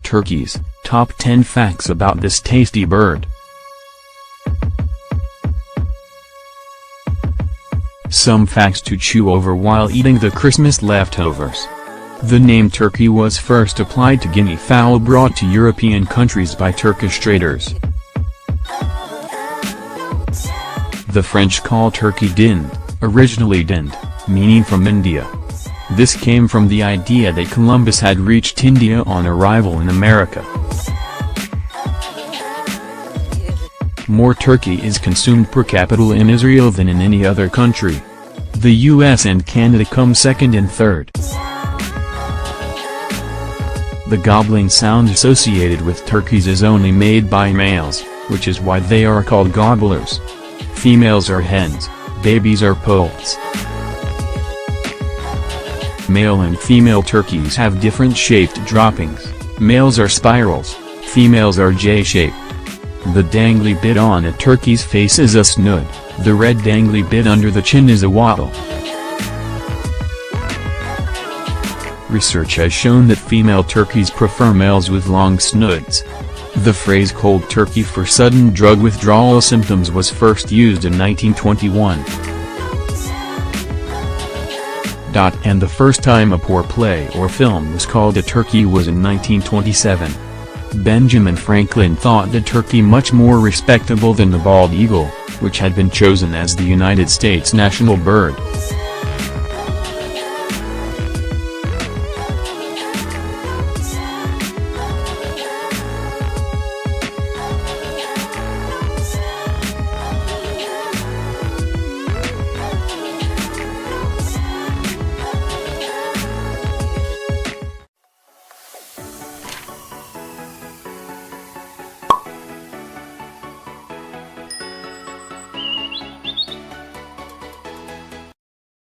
Turkeys, top 10 facts about this tasty bird. Some facts to chew over while eating the Christmas leftovers. The name turkey was first applied to guinea fowl brought to European countries by Turkish traders. The French call turkey dinde, originally dind, meaning from India. This came from the idea that Columbus had reached India on arrival in America. More turkey is consumed per capita in Israel than in any other country. The US and Canada come second and third. The gobbling sound associated with turkeys is only made by males, which is why they are called gobblers. Females are hens, babies are poults. Male and female turkeys have different shaped droppings. Males are spirals, females are J-shaped. The dangly bit on a turkey's face is a snood, the red dangly bit under the chin is a wattle. Research has shown that female turkeys prefer males with long snoods. The phrase cold turkey for sudden drug withdrawal symptoms was first used in 1921. And the first time a poor play or film was called a turkey was in 1927. Benjamin Franklin thought the turkey much more respectable than the bald eagle, which had been chosen as the United States national bird.